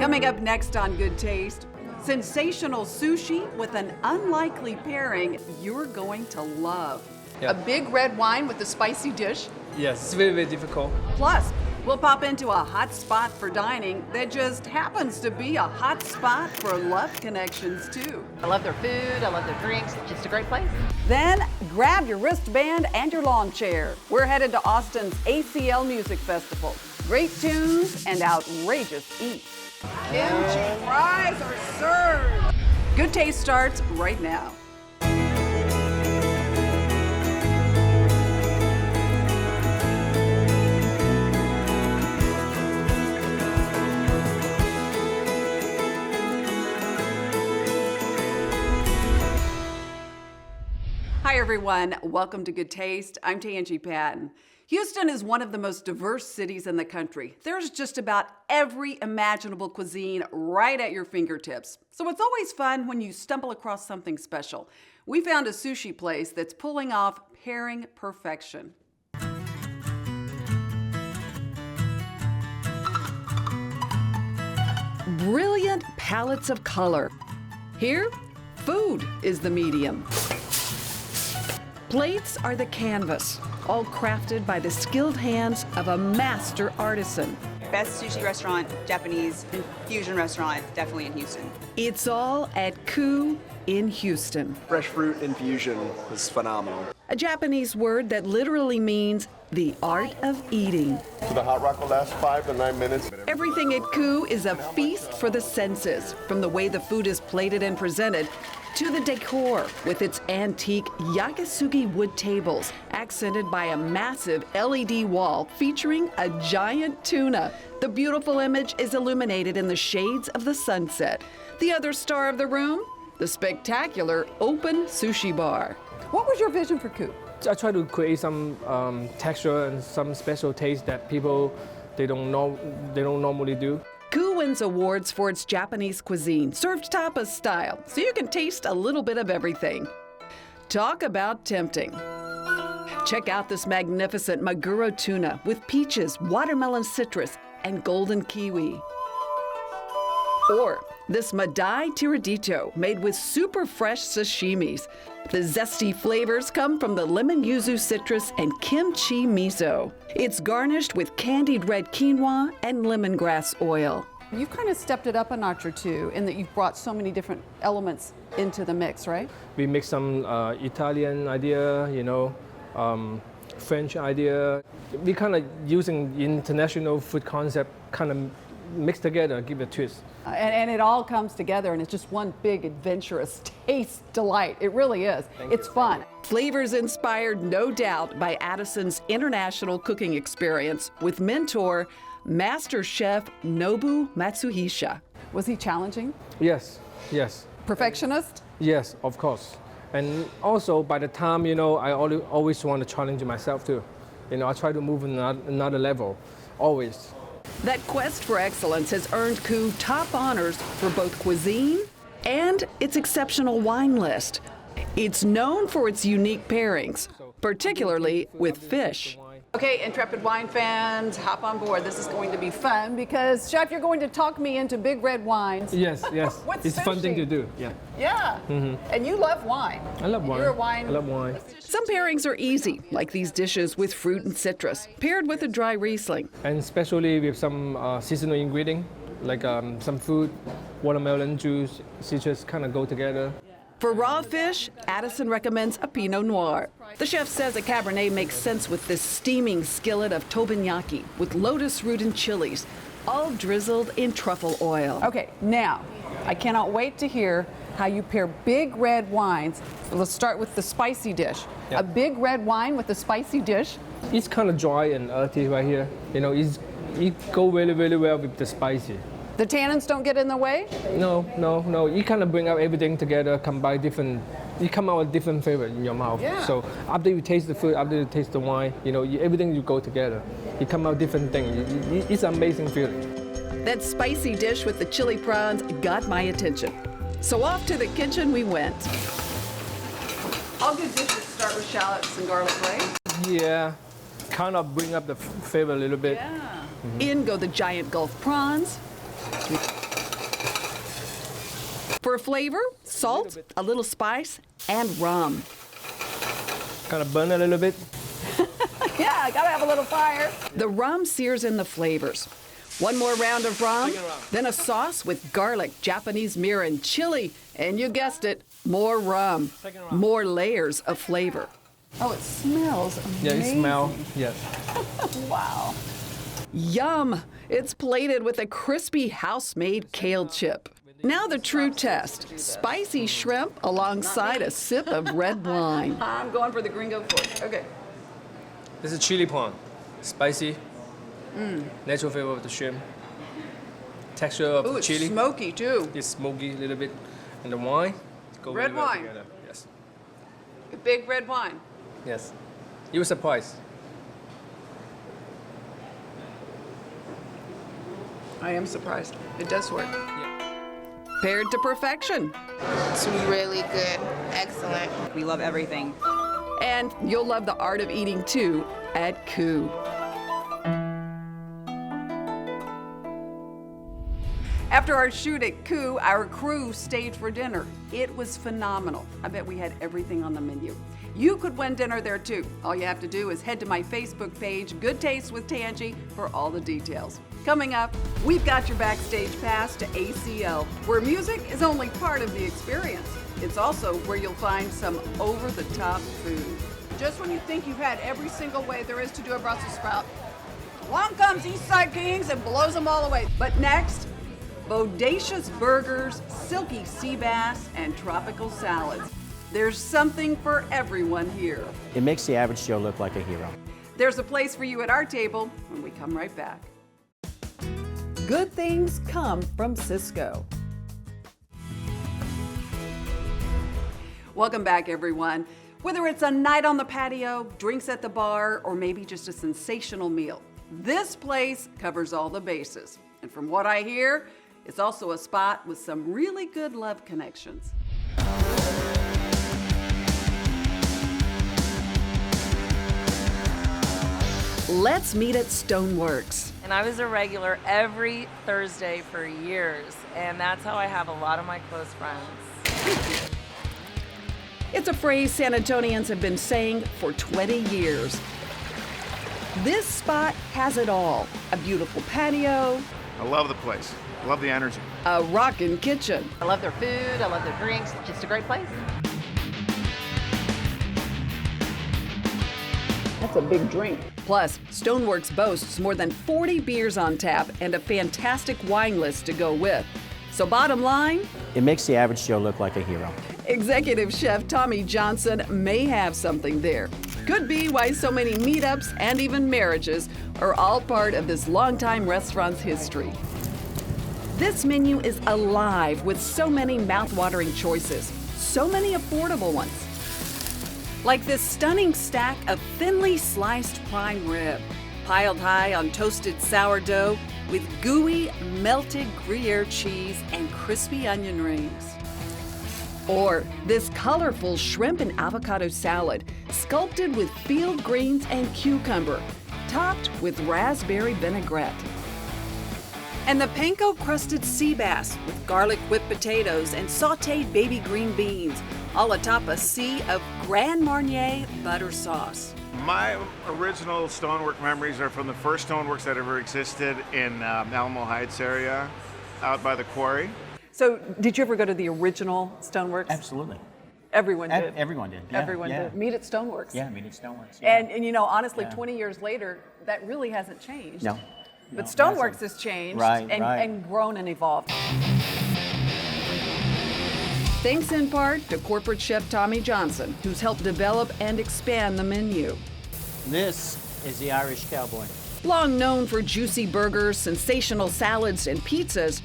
Coming up next on Good Taste, sensational sushi with an unlikely pairing you're going to love. Yeah. A big red wine with a spicy dish. Yes, it's very, very difficult. Plus, we'll pop into a hot spot for dining that just happens to be a hot spot for love connections, too. I love their food, I love their drinks, it's just a great place. Then grab your wristband and your lawn chair. We're headed to Austin's ACL Music Festival. Great tunes and outrageous eats. Kimchi fries are served. Good Taste starts right now. Hi everyone, welcome to Good Taste. I'm Tanji Patton. Houston is one of the most diverse cities in the country. There's just about every imaginable cuisine right at your fingertips. So it's always fun when you stumble across something special. We found a sushi place that's pulling off pairing perfection. Brilliant palettes of color. Here, food is the medium. Plates are the canvas, all crafted by the skilled hands of a master artisan. Best sushi restaurant, Japanese fusion restaurant, definitely in Houston. It's all at Ku in Houston. Fresh fruit infusion is phenomenal. A Japanese word that literally means the art of eating. So the hot rock will last 5 to 9 minutes. Everything at Ku is a feast for the senses, from the way the food is plated and presented to the decor with its antique yakisugi wood tables, accented by a massive LED wall featuring a giant tuna. The beautiful image is illuminated in the shades of the sunset. The other star of the room, the spectacular open sushi bar. What was your vision for Ku? I try to create some texture and some special taste that people they don't normally do. Ku wins awards for its Japanese cuisine, served tapas style, so you can taste a little bit of everything. Talk about tempting. Check out this magnificent Maguro tuna with peaches, watermelon citrus, and golden kiwi. Or this Madai Tiradito made with super fresh sashimis. The zesty flavors come from the lemon yuzu citrus and kimchi miso. It's garnished with candied red quinoa and lemongrass oil. You've kind of stepped it up a notch or two in that you've brought so many different elements into the mix, right? We mix some Italian idea, French idea. We kind of using international food concept, kind of mix together, give it a twist. And it all comes together, and it's just one big adventurous taste delight. It really is. It's fun. Flavors inspired, no doubt, by Addison's international cooking experience with mentor, Master Chef Nobu Matsuhisha. Was he challenging? Yes. Perfectionist? Yes, of course. And also, by the time, I always want to challenge myself too. I try to move another level, always. That quest for excellence has earned Ku top honors for both cuisine and its exceptional wine list. It's known for its unique pairings, particularly with fish. Okay, intrepid wine fans, hop on board. This is going to be fun because, Chef, you're going to talk me into big red wines. Yes. With It's a fun sushi. thing to do. Yeah. Yeah. And you love wine. I love wine. You're a wine. I love wine. Some pairings are easy, like these dishes with fruit and citrus, paired with a dry Riesling. And especially with some seasonal ingredient, like some fruit, watermelon juice, citrus kind of go together. For raw fish, Addison recommends a Pinot Noir. The chef says a Cabernet makes sense with this steaming skillet of teppanyaki with lotus root and chilies, all drizzled in truffle oil. Okay, now, I cannot wait to hear how you pair big red wines. Let's start with the spicy dish. Yeah. A big red wine with a spicy dish. It's kind of dry and earthy right here. It go really, really well with the spicy. The tannins don't get in the way? No. You kind of bring out everything together, combine different. You come out with different flavor in your mouth. Yeah. So after you taste the food, after you taste the wine, everything you go together. You come out different things. It's an amazing feeling. That spicy dish with the chili prawns got my attention. So off to the kitchen we went. All good dishes start with shallots and garlic, right? Yeah, kind of bring up the flavor a little bit. Yeah. In go the giant Gulf prawns. For flavor, salt, a little spice, and rum. Kind of burn a little bit. Yeah, gotta have a little fire. The rum sears in the flavors. One more round of rum, then a sauce with garlic, Japanese mirin, chili, and you guessed it, more rum, more layers of flavor. Oh, it smells amazing. Yeah, it smells, yes. Wow. Yum! It's plated with a crispy house-made kale chip. Now the true test. Spicy shrimp alongside a sip of red wine. I'm going for the gringo fork. Okay. This is chili prawn. Spicy. Natural flavor of the shrimp. Texture of Ooh, the it's chili. smoky too. It's smoky a little bit. And the wine. Go Red really well wine. together. Yes. A big red wine. Yes. You were surprised. I am surprised. It does work. Paired to perfection. It's really good. Excellent. We love everything. And you'll love the art of eating too at Coup. After our shoot at Coup, our crew stayed for dinner. It was phenomenal. I bet we had everything on the menu. You could win dinner there too. All you have to do is head to my Facebook page, Good Taste with Tanji, for all the details. Coming up, we've got your backstage pass to ACL, where music is only part of the experience. It's also where you'll find some over-the-top food. Just when you think you've had every single way there is to do a Brussels sprout, along comes Eastside Kings and blows them all away. But next, bodacious burgers, silky sea bass, and tropical salads. There's something for everyone here. It makes the average Joe look like a hero. There's a place for you at our table when we come right back. Good things come from Cisco. Welcome back, everyone. Whether it's a night on the patio, drinks at the bar, or maybe just a sensational meal, this place covers all the bases. And from what I hear, it's also a spot with some really good love connections. Let's meet at Stone Werks. And I was a regular every Thursday for years, and that's how I have a lot of my close friends. It's a phrase San Antonians have been saying for 20 years. This spot has it all. A beautiful patio, I love the place. I love the energy. a rockin' kitchen, I love their food. I love their drinks. Just a great place. That's a big drink. Plus, Stone Werks boasts more than 40 beers on tap and a fantastic wine list to go with. So bottom line, It makes the average Joe look like a hero. Executive Chef Tommy Johnson may have something there. Could be why so many meetups and even marriages are all part of this longtime restaurant's history. This menu is alive with so many mouth-watering choices, so many affordable ones. Like this stunning stack of thinly sliced prime rib, piled high on toasted sourdough with gooey, melted Gruyere cheese and crispy onion rings. Or this colorful shrimp and avocado salad, sculpted with field greens and cucumber, topped with raspberry vinaigrette. And the panko-crusted sea bass with garlic whipped potatoes and sautéed baby green beans, all atop a sea of Grand Marnier butter sauce. My original stonework memories are from the first stoneworks that ever existed in Alamo Heights area, out by the quarry. So, did you ever go to the original Stoneworks? Absolutely. Everyone did. Everyone did. Yeah, Everyone yeah. did. Meet at Stoneworks. Yeah, meet at Stoneworks. Yeah. And you know, honestly, Yeah. 20 years later, that really hasn't changed. No. But No, Stoneworks it hasn't. has changed Right, and, right. and grown and evolved. Thanks in part to corporate chef Tommy Johnson, who's helped develop and expand the menu. This is the Irish Cowboy. Long known for juicy burgers, sensational salads, and pizzas,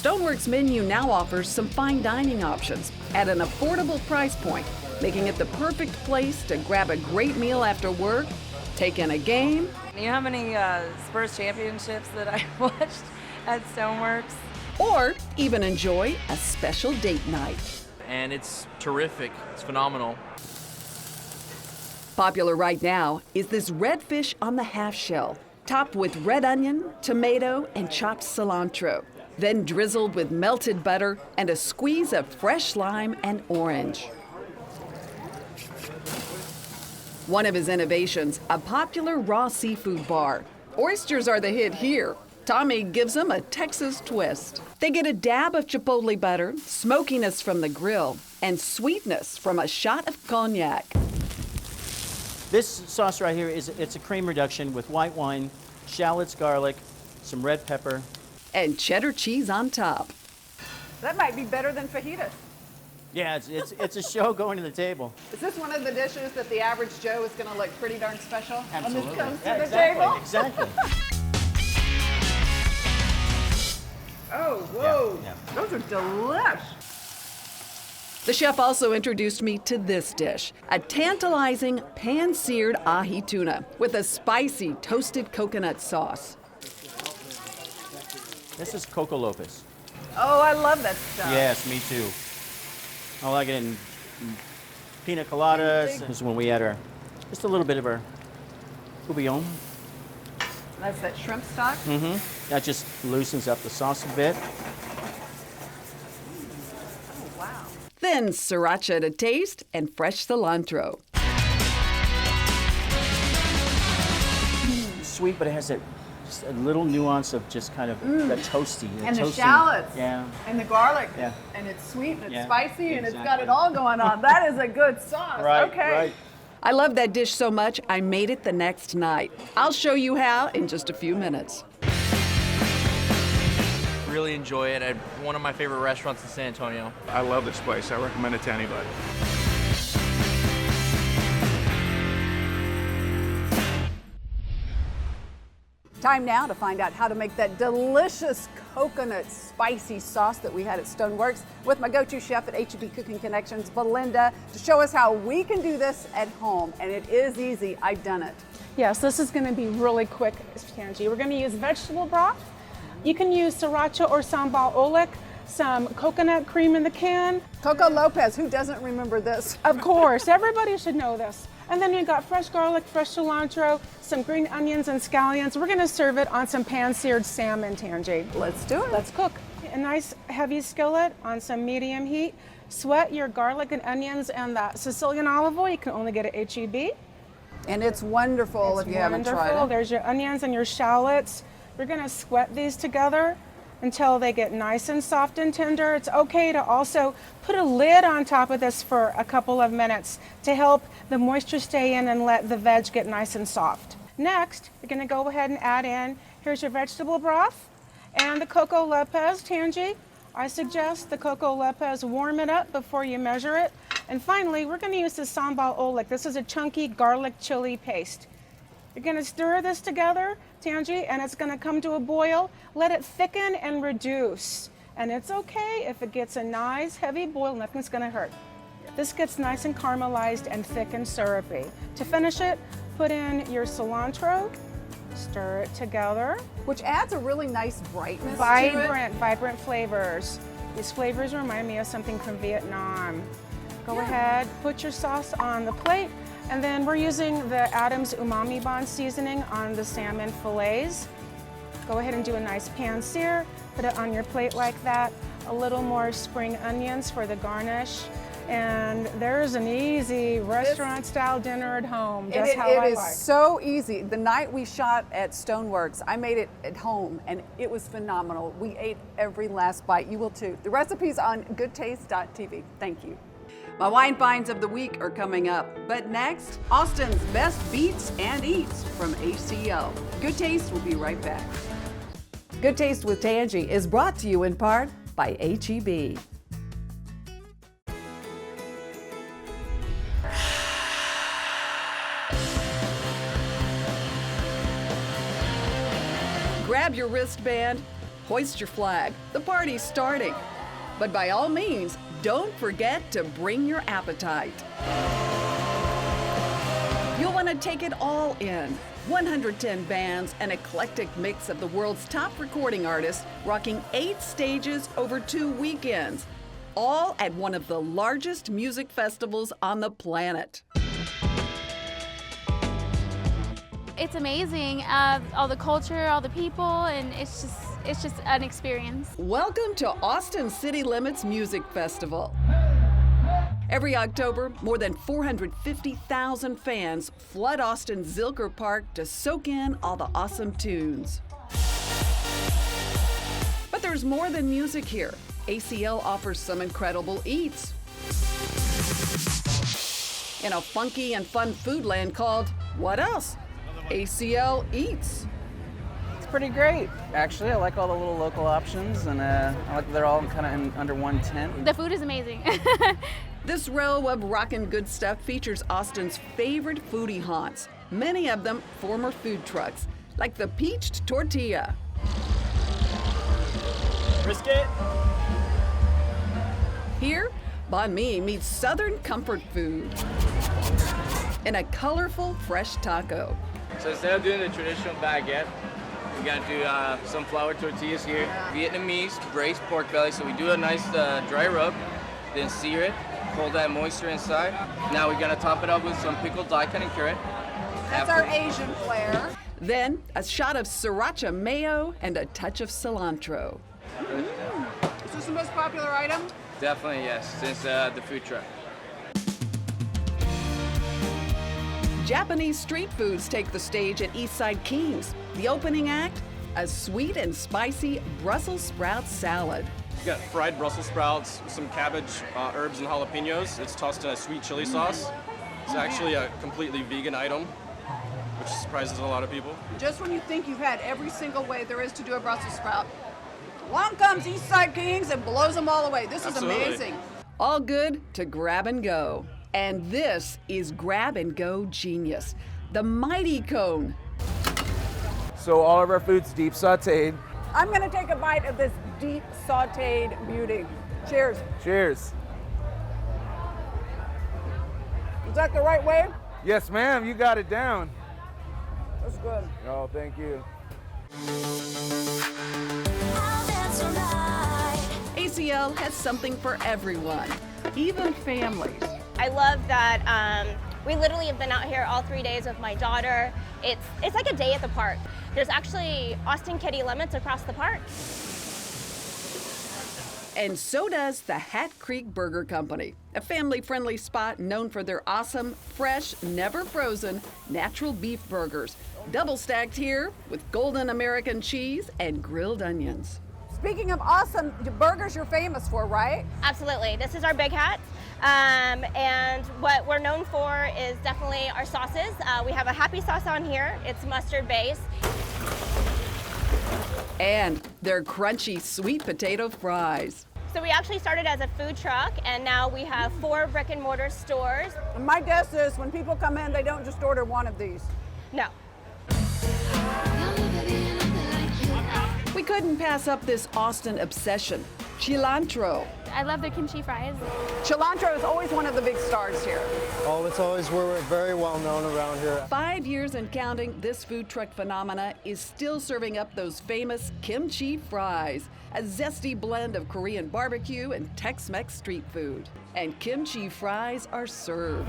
Stoneworks' menu now offers some fine dining options at an affordable price point, making it the perfect place to grab a great meal after work, take in a game, You know how many Spurs championships that I watched at Stoneworks? or even enjoy a special date night. And it's terrific. It's phenomenal. Popular right now is this red fish on the half shell, topped with red onion, tomato, and chopped cilantro. then drizzled with melted butter and a squeeze of fresh lime and orange. One of his innovations, a popular raw seafood bar. Oysters are the hit here. Tommy gives them a Texas twist. They get a dab of chipotle butter, smokiness from the grill, and sweetness from a shot of cognac. This sauce right here it's a cream reduction with white wine, shallots, garlic, some red pepper. And cheddar cheese on top. That might be better than fajitas. Yeah, it's a show going to the table. Is this one of the dishes that the average Joe is going to look pretty darn special Absolutely. when this comes Yeah, to the exactly, table? Exactly. Oh, whoa. Yeah. Those are delish. The chef also introduced me to this dish, a tantalizing pan-seared ahi tuna with a spicy toasted coconut sauce. This is Coco Lopez. Oh, I love that stuff. Yes, me too. I like it in pina coladas. This is when we add just a little bit of our courgette. That's that shrimp stock? Mm-hmm. That just loosens up the sauce a bit. Oh, wow. Then sriracha to taste and fresh cilantro. Sweet, but it has just a little nuance of just kind of that toasty. And the toasty, shallots. Yeah. And the garlic. Yeah. And it's sweet and it's Yeah, spicy and it's got exactly. it all going on. That is a good sauce. Right, okay. right. I love that dish so much, I made it the next night. I'll show you how in just a few minutes. Really enjoy it at one of my favorite restaurants in San Antonio. I love this place. I recommend it to anybody. Time now to find out how to make that delicious coconut spicy sauce that we had at Stone Werks with my go-to chef at H-E-B Cooking Connections, Belinda, to show us how we can do this at home. And it is easy. I've done it. Yes, this is going to be really quick, Tanji. We're going to use vegetable broth. You can use sriracha or sambal oelek, some coconut cream in the can. Coco Lopez, who doesn't remember this? Of course, everybody should know this. And then you've got fresh garlic, fresh cilantro, some green onions and scallions. We're going to serve it on some pan-seared salmon, Tanji. Let's do it. Let's cook. A nice heavy skillet on some medium heat. Sweat your garlic and onions and that Sicilian olive oil. You can only get at H-E-B. And it's wonderful if you haven't tried it. There's your onions and your shallots. We're going to sweat these together until they get nice and soft and tender. It's okay to also put a lid on top of this for a couple of minutes to help the moisture stay in and let the veg get nice and soft. Next, you're going to go ahead and add in, here's your vegetable broth and the Coco Lopez, Tanji. I suggest the Coco Lopez, warm it up before you measure it. And finally, we're going to use the sambal oelek. This is a chunky garlic chili paste. You're going to stir this together, Tanji, and it's going to come to a boil. Let it thicken and reduce. And it's okay if it gets a nice heavy boil, nothing's going to hurt. This gets nice and caramelized and thick and syrupy. To finish it, put in your cilantro, stir it together. Which adds a really nice brightness to it. Vibrant flavors. These flavors remind me of something from Vietnam. Go ahead, put your sauce on the plate. And then we're using the Adams Umami Bond seasoning on the salmon fillets. Go ahead and do a nice pan sear, put it on your plate like that. A little more spring onions for the garnish. And there's an easy restaurant-style dinner at home, just how I like. It is so easy. The night we shot at Stone Werks, I made it at home, and it was phenomenal. We ate every last bite. You will too. The recipe's on goodtaste.tv. Thank you. My wine finds of the week are coming up. But next, Austin's best beats and eats from ACL. Good Taste will be right back. Good Taste with Tanji is brought to you in part by H-E-B. Grab your wristband, hoist your flag. The party's starting. But by all means, don't forget to bring your appetite. You'll want to take it all in. 110 bands, an eclectic mix of the world's top recording artists, rocking 8 stages over 2 weekends, all at one of the largest music festivals on the planet. It's amazing, all the culture, all the people, and it's just it's just an experience. Welcome to Austin City Limits Music Festival. Every October, more than 450,000 fans flood Austin's Zilker Park to soak in all the awesome tunes. But there's more than music here. ACL offers some incredible eats. In a funky and fun food land called, what else? ACL Eats. It's pretty great, actually. I like all the little local options, and I like that they're all kind of under one tent. The food is amazing. This row of rockin' good stuff features Austin's favorite foodie haunts, many of them former food trucks, like the Peached Tortilla. Brisket. Here, banh mi meets Southern comfort food in a colorful, fresh taco. So instead of doing the traditional baguette, we're gonna do some flour tortillas here. Vietnamese braised pork belly. So we do a nice dry rub, then sear it, hold that moisture inside. Now we're gonna top it up with some pickled daikon and carrot. That's our Asian flair. Then a shot of sriracha mayo and a touch of cilantro. Is this the most popular item? Definitely, yes, since the food truck. Japanese street foods take the stage at Eastside King's. The opening act, a sweet and spicy Brussels sprout salad. You got fried Brussels sprouts, some cabbage, herbs, and jalapenos. It's tossed in a sweet chili sauce. It's actually a completely vegan item, which surprises a lot of people. Just when you think you've had every single way there is to do a Brussels sprout, along comes Eastside Kings and blows them all away. This is amazing. All good to grab and go. And this is grab and go genius, the Mighty Cone. So all of our food's deep sauteed. I'm gonna take a bite of this deep sauteed beauty. Cheers. Cheers. Is that the right way? Yes, ma'am, you got it down. That's good. Oh, thank you. ACL has something for everyone, even families. I love that we literally have been out here all 3 days with my daughter. It's like a day at the park. There's actually Austin Kitty Limits across the park. And so does the Hat Creek Burger Company, a family-friendly spot known for their awesome, fresh, never frozen, natural beef burgers, double stacked here with golden American cheese and grilled onions. Speaking of awesome burgers, you're famous for, right? Absolutely. This is our Big Hat. And what we're known for is definitely our sauces. We have a happy sauce on here. It's mustard based. And their crunchy sweet potato fries. So we actually started as a food truck, and now we have 4 brick and mortar stores. And my guess is when people come in, they don't just order one of these. No. We couldn't pass up this Austin obsession, cilantro. I love their kimchi fries. Cilantro is always one of the big stars here. Oh, it's always, we're very well known around here. 5 years and counting, this food truck phenomena is still serving up those famous kimchi fries, a zesty blend of Korean barbecue and Tex-Mex street food. And kimchi fries are served.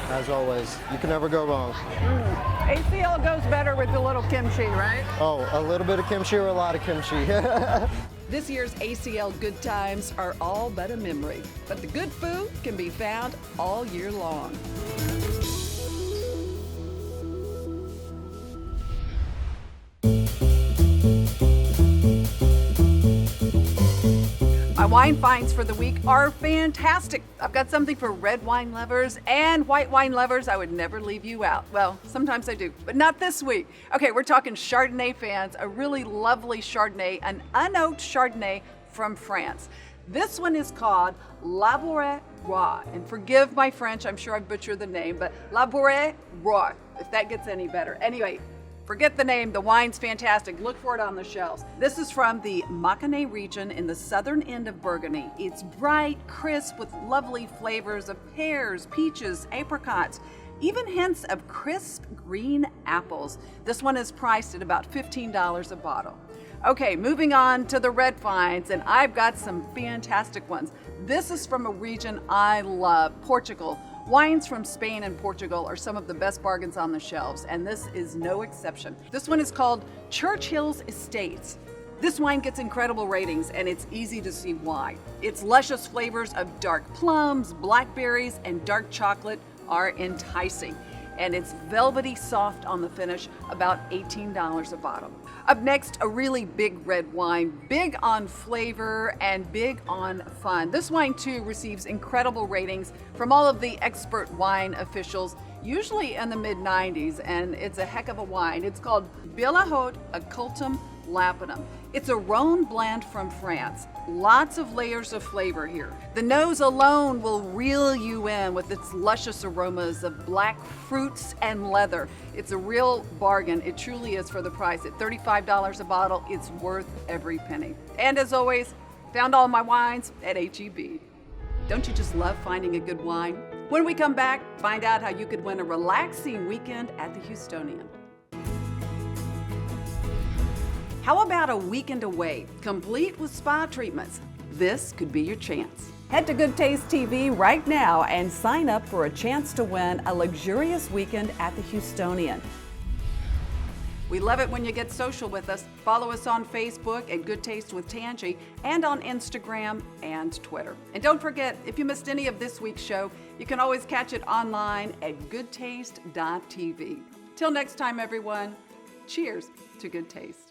As always, you can never go wrong. ACL goes better with a little kimchi, right? Oh, a little bit of kimchi or a lot of kimchi. This year's ACL Good Times are all but a memory, but the good food can be found all year long. My wine finds for the week are fantastic. I've got something for red wine lovers and white wine lovers. I would never leave you out. Well, sometimes I do, but not this week. Okay, we're talking Chardonnay fans, a really lovely Chardonnay, an unoaked Chardonnay from France. This one is called Labouré Roi, and forgive my French, I'm sure I butchered the name, but Labouré Roi, if that gets any better. Anyway, forget the name, the wine's fantastic. Look for it on the shelves. This is from the Mâconnais region in the southern end of Burgundy. It's bright, crisp, with lovely flavors of pears, peaches, apricots, even hints of crisp green apples. This one is priced at about $15 a bottle. Okay, moving on to the red finds, and I've got some fantastic ones. This is from a region I love, Portugal, Wines from Spain and Portugal are some of the best bargains on the shelves, and this is no exception. This one is called Churchill's Estates. This wine gets incredible ratings, and it's easy to see why. Its luscious flavors of dark plums, blackberries, and dark chocolate are enticing, and it's velvety soft on the finish, about $18 a bottle. Up next, a really big red wine, big on flavor and big on fun. This wine too receives incredible ratings from all of the expert wine officials, usually in the mid-90s, and it's a heck of a wine. It's called Billahote Occultum Lapidum. It's a Rhone blend from France. Lots of layers of flavor here. The nose alone will reel you in with its luscious aromas of black fruits and leather. It's a real bargain. It truly is for the price. At $35 a bottle, it's worth every penny. And as always, found all my wines at H-E-B. Don't you just love finding a good wine? When we come back, find out how you could win a relaxing weekend at the Houstonian. How about a weekend away, complete with spa treatments? This could be your chance. Head to Goodtaste TV right now and sign up for a chance to win a luxurious weekend at the Houstonian. We love it when you get social with us. Follow us on Facebook at Goodtaste with Tanji and on Instagram and Twitter. And don't forget, if you missed any of this week's show, you can always catch it online at goodtaste.tv. Till next time, everyone, cheers to good taste.